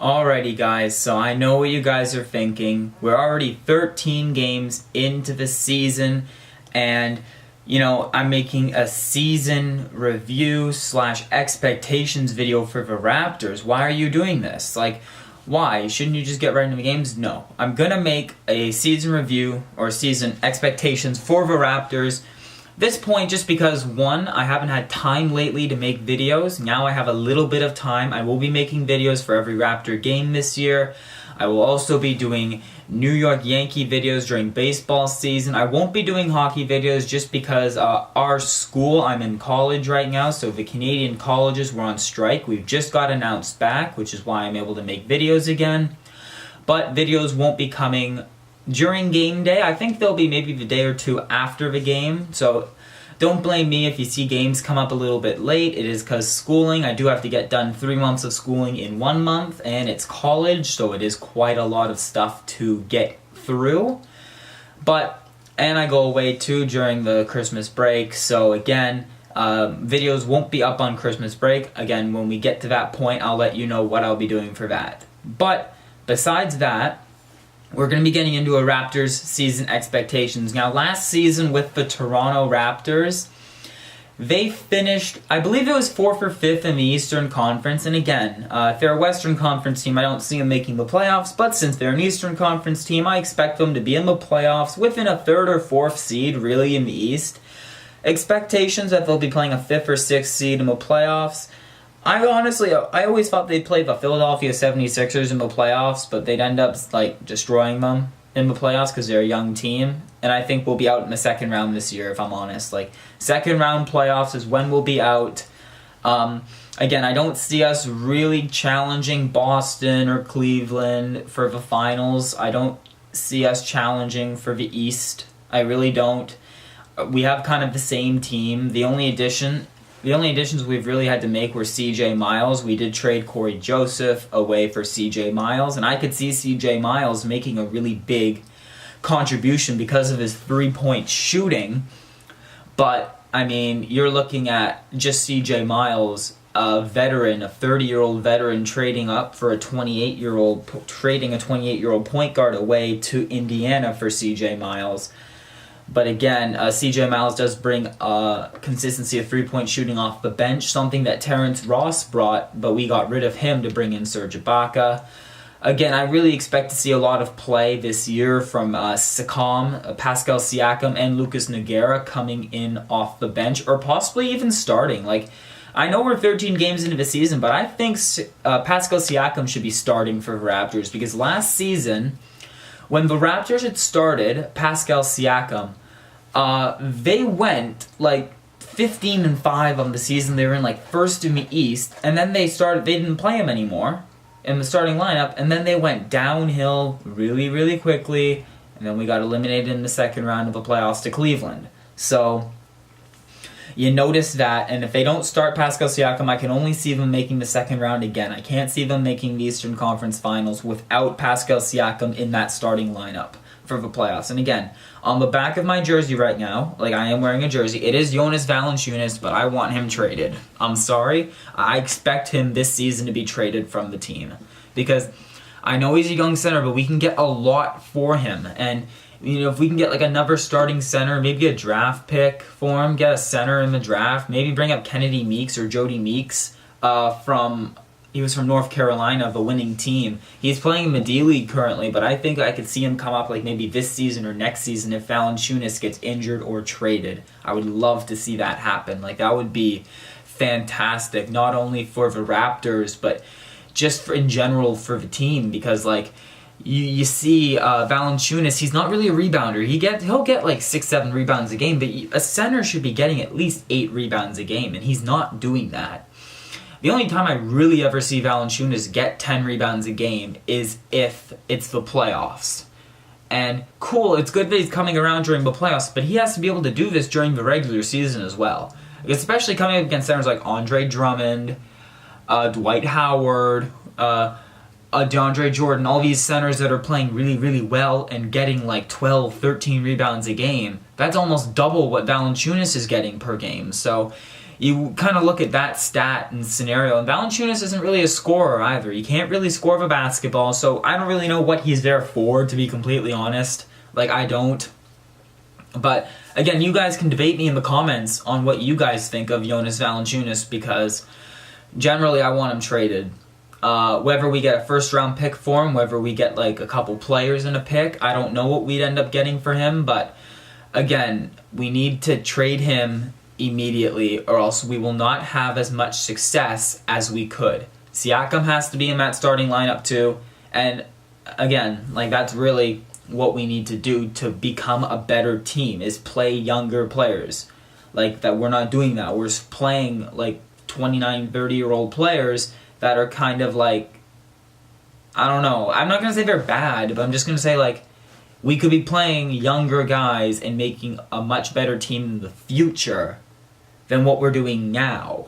Alrighty guys, so I know what you guys are thinking. We're already 13 games into the season and I'm making a season review / expectations video for the Raptors. Why are you doing this? Why? Shouldn't you just get right into the games? No. I'm gonna make a season review or season expectations for the Raptors. This point, just because, one, I haven't had time lately to make videos. Now I have a little bit of time. I will be making videos for every Raptor game this year. I will also be doing New York Yankee videos during baseball season. I won't be doing hockey videos just because our school, I'm in college right now, so the Canadian colleges were on strike. We've just got announced back, which is why I'm able to make videos again. But videos won't be coming during game day. I think they'll be maybe the day or two after the game, so don't blame me if you see games come up a little bit late. It is because schooling. I do have to get done 3 months of schooling in 1 month, and it's college, so it is quite a lot of stuff to get through. And I go away too during the Christmas break, so again, videos won't be up on Christmas break. Again, when we get to that point, I'll let you know what I'll be doing for that. But besides that, we're going to be getting into a Raptors season expectations. Now, last season with the Toronto Raptors, they finished, I believe it was 4th or 5th in the Eastern Conference. And again, if they're a Western Conference team, I don't see them making the playoffs. But since they're an Eastern Conference team, I expect them to be in the playoffs within a 3rd or 4th seed, really, in the East. Expectations that they'll be playing a 5th or 6th seed in the playoffs. I always thought they'd play the Philadelphia 76ers in the playoffs, but they'd end up destroying them in the playoffs because they're a young team. And I think we'll be out in the second round this year, if I'm honest. Second round playoffs is when we'll be out. Again, I don't see us really challenging Boston or Cleveland for the finals. I don't see us challenging for the East. I really don't. We have kind of the same team. The only additions we've really had to make were CJ Miles. We did trade Corey Joseph away for CJ Miles, and I could see CJ Miles making a really big contribution because of his three-point shooting. But, I mean, you're looking at just CJ Miles, a veteran, a 30-year-old veteran trading up for a 28-year-old point guard away to Indiana for CJ Miles. But again, CJ Miles does bring consistency of three-point shooting off the bench, something that Terrence Ross brought, but we got rid of him to bring in Serge Ibaka. Again, I really expect to see a lot of play this year from Pascal Siakam, and Lucas Nogueira coming in off the bench, or possibly even starting. I know we're 13 games into the season, but I think Pascal Siakam should be starting for the Raptors, because last season, when the Raptors had started Pascal Siakam, they went 15-5 on the season. They were in first in the East, and then they didn't play him anymore in the starting lineup, and then they went downhill really, really quickly, and then we got eliminated in the second round of the playoffs to Cleveland. So you notice that, and if they don't start Pascal Siakam, I can only see them making the second round again. I can't see them making the Eastern Conference Finals without Pascal Siakam in that starting lineup for the playoffs. And again, on the back of my jersey right now, I am wearing a jersey, it is Jonas Valanciunas, but I want him traded. I'm sorry. I expect him this season to be traded from the team, because I know he's a young center, but we can get a lot for him. And if we can get another starting center, maybe a draft pick for him, get a center in the draft, maybe bring up Kennedy Meeks or Jody Meeks he was from North Carolina, the winning team. He's playing in the D-League currently, but I think I could see him come up maybe this season or next season if Valanciunas gets injured or traded. I would love to see that happen. That would be fantastic, not only for the Raptors, but just in general for the team, because you see Valanciunas, he's not really a rebounder. He'll get 6-7 rebounds a game, but a center should be getting at least 8 rebounds a game, and he's not doing that. The only time I really ever see Valanciunas get 10 rebounds a game is if it's the playoffs. And cool, it's good that he's coming around during the playoffs, but he has to be able to do this during the regular season as well. Especially coming up against centers like Andre Drummond, Dwight Howard, DeAndre Jordan, all these centers that are playing really, really well and getting 12, 13 rebounds a game. That's almost double what Valanciunas is getting per game. So you kind of look at that stat and scenario, and Valanciunas isn't really a scorer either. He can't really score of a basketball, so I don't really know what he's there for, to be completely honest. Like, I don't. But, again, you guys can debate me in the comments on what you guys think of Jonas Valanciunas, because generally I want him traded. Whether we get a first-round pick for him, whether we get, like, a couple players in a pick, I don't know what we'd end up getting for him, but, again, we need to trade him immediately, or else we will not have as much success as we could. Siakam has to be in that starting lineup too, and again, like, that's really what we need to do to become a better team, is play younger players. Like, that we're not doing that. We're playing like 29, 30-year-old players that are kind of like, I don't know, I'm not going to say they're bad, but I'm just going to say, like, we could be playing younger guys and making a much better team in the future than what we're doing now.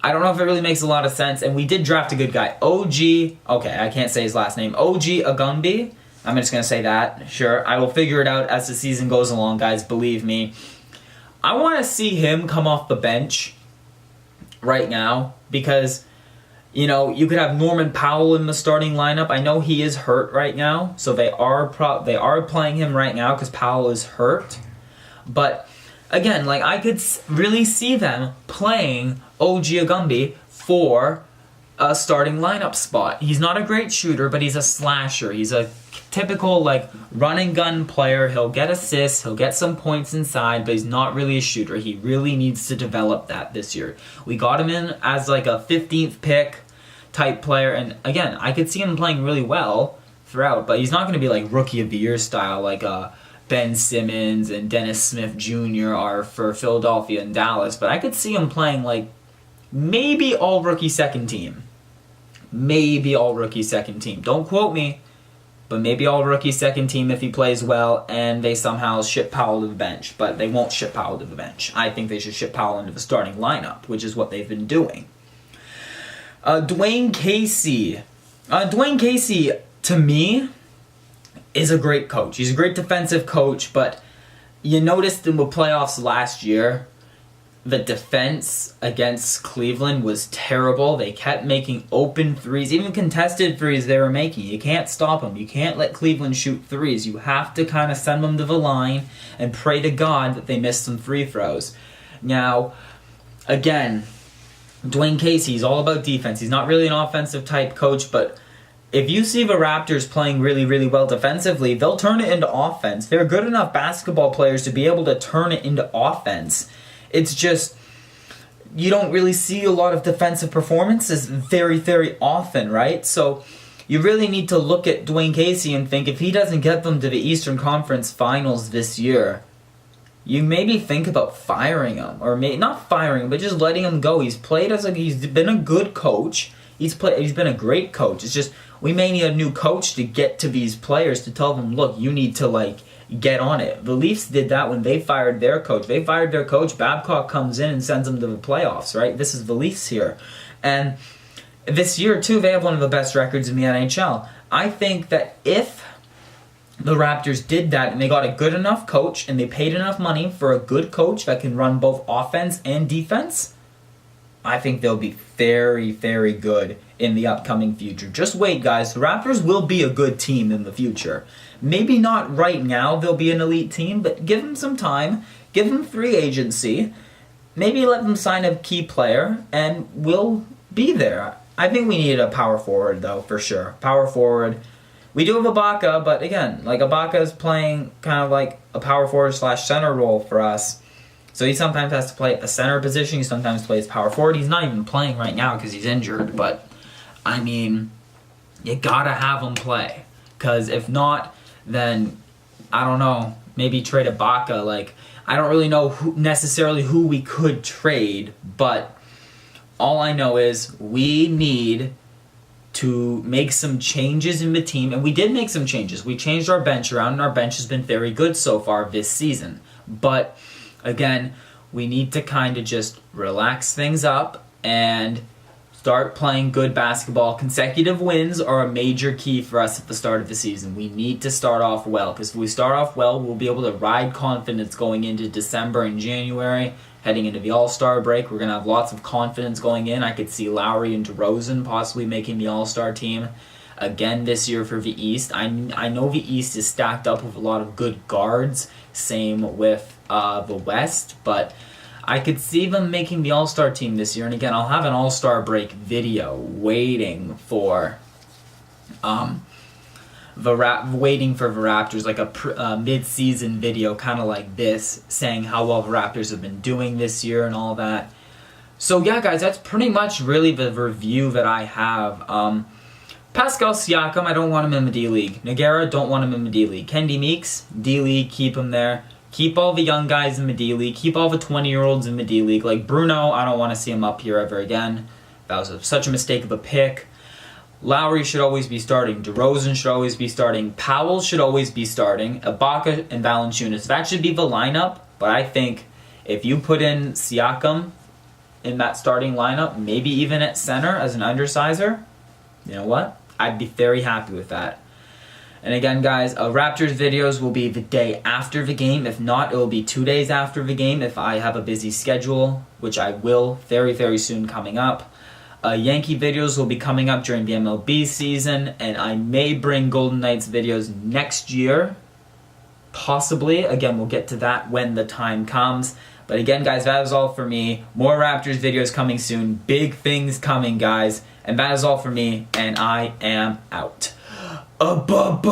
I don't know if it really makes a lot of sense, and we did draft a good guy. okay, I can't say his last name. OG Agumbi. I'm just going to say that. Sure, I will figure it out as the season goes along, guys, believe me. I want to see him come off the bench right now, because, you know, you could have Norman Powell in the starting lineup. I know he is hurt right now, so they are playing him right now because Powell is hurt. But again, like, I could really see them playing OG Agumbi for a starting lineup spot. He's not a great shooter, but he's a slasher. He's a typical, like, run and gun player. He'll get assists, he'll get some points inside, but he's not really a shooter. He really needs to develop that this year. We got him in as like a 15th pick type player, and again, I could see him playing really well throughout, but he's not going to be like rookie of the year style like Ben Simmons and Dennis Smith Jr. are for Philadelphia and Dallas, but I could see him playing like maybe all rookie second team. Maybe all rookie second team. Don't quote me, but maybe all rookie second team if he plays well and they somehow ship Powell to the bench. But they won't ship Powell to the bench. I think they should ship Powell into the starting lineup, which is what they've been doing. Dwayne Casey. Dwayne Casey, to me, is a great coach. He's a great defensive coach, but you noticed in the playoffs last year, the defense against Cleveland was terrible. They kept making open threes, even contested threes they were making. You can't stop them. You can't let Cleveland shoot threes. You have to kind of send them to the line and pray to God that they miss some free throws. Now, again, Dwayne Casey is all about defense. He's not really an offensive type coach, but if you see the Raptors playing really, really well defensively, they'll turn it into offense. They're good enough basketball players to be able to turn it into offense. It's just, you don't really see a lot of defensive performances very, very often, right? So you really need to look at Dwayne Casey and think, if he doesn't get them to the Eastern Conference Finals this year, you maybe think about firing him, or not firing him, but just letting him go. He's been a good coach. He's been a great coach. It's just, we may need a new coach to get to these players to tell them, look, you need to, like, get on it. The Leafs did that when they fired their coach. They fired their coach. Babcock comes in and sends them to the playoffs, right? This is the Leafs here. And this year, too, they have one of the best records in the NHL. I think that if the Raptors did that and they got a good enough coach and they paid enough money for a good coach that can run both offense and defense, I think they'll be very, very good in the upcoming future. Just wait, guys. The Raptors will be a good team in the future. Maybe not right now they'll be an elite team, but give them some time. Give them free agency. Maybe let them sign a key player, and we'll be there. I think we need a power forward, though, for sure. Power forward. We do have Ibaka, but again, like, Ibaka is playing kind of like a power forward / center role for us. So he sometimes has to play a center position. He sometimes plays power forward. He's not even playing right now because he's injured. But, I mean, you gotta have him play. Because if not, then, I don't know, maybe trade Ibaka. Like, I don't really know necessarily who we could trade. But all I know is we need to make some changes in the team. And we did make some changes. We changed our bench around, and our bench has been very good so far this season. But again, we need to kind of just relax things up and start playing good basketball. Consecutive wins are a major key for us at the start of the season. We need to start off well, because if we start off well, we'll be able to ride confidence going into December and January, heading into the All-Star break. We're going to have lots of confidence going in. I could see Lowry and DeRozan possibly making the All-Star team again this year for the East. I know the East is stacked up with a lot of good guards, same with the West, but I could see them making the All-Star team this year. And again, I'll have an All-Star break video waiting for waiting for the Raptors, like a mid-season video, kind of like this, saying how well the Raptors have been doing this year and all that. So yeah, guys, that's pretty much really the review that I have. Pascal Siakam, I don't want him in the D-League. Nogueira, don't want him in the D-League. Kendi Meeks, D-League, keep him there. Keep all the young guys in the D-League. Keep all the 20-year-olds in the D-League. Like Bruno, I don't want to see him up here ever again. That was such a mistake of a pick. Lowry should always be starting. DeRozan should always be starting. Powell should always be starting. Ibaka and Valanciunas. That should be the lineup. But I think if you put in Siakam in that starting lineup, maybe even at center as an undersizer, you know what? I'd be very happy with that. And again, guys, Raptors videos will be the day after the game. If not, it will be 2 days after the game if I have a busy schedule, which I will very, very soon coming up. Yankee videos will be coming up during the MLB season, and I may bring Golden Knights videos next year, possibly. Again, we'll get to that when the time comes. But again, guys, that is all for me. More Raptors videos coming soon. Big things coming, guys. And that is all for me, and I am out. Bye-bye.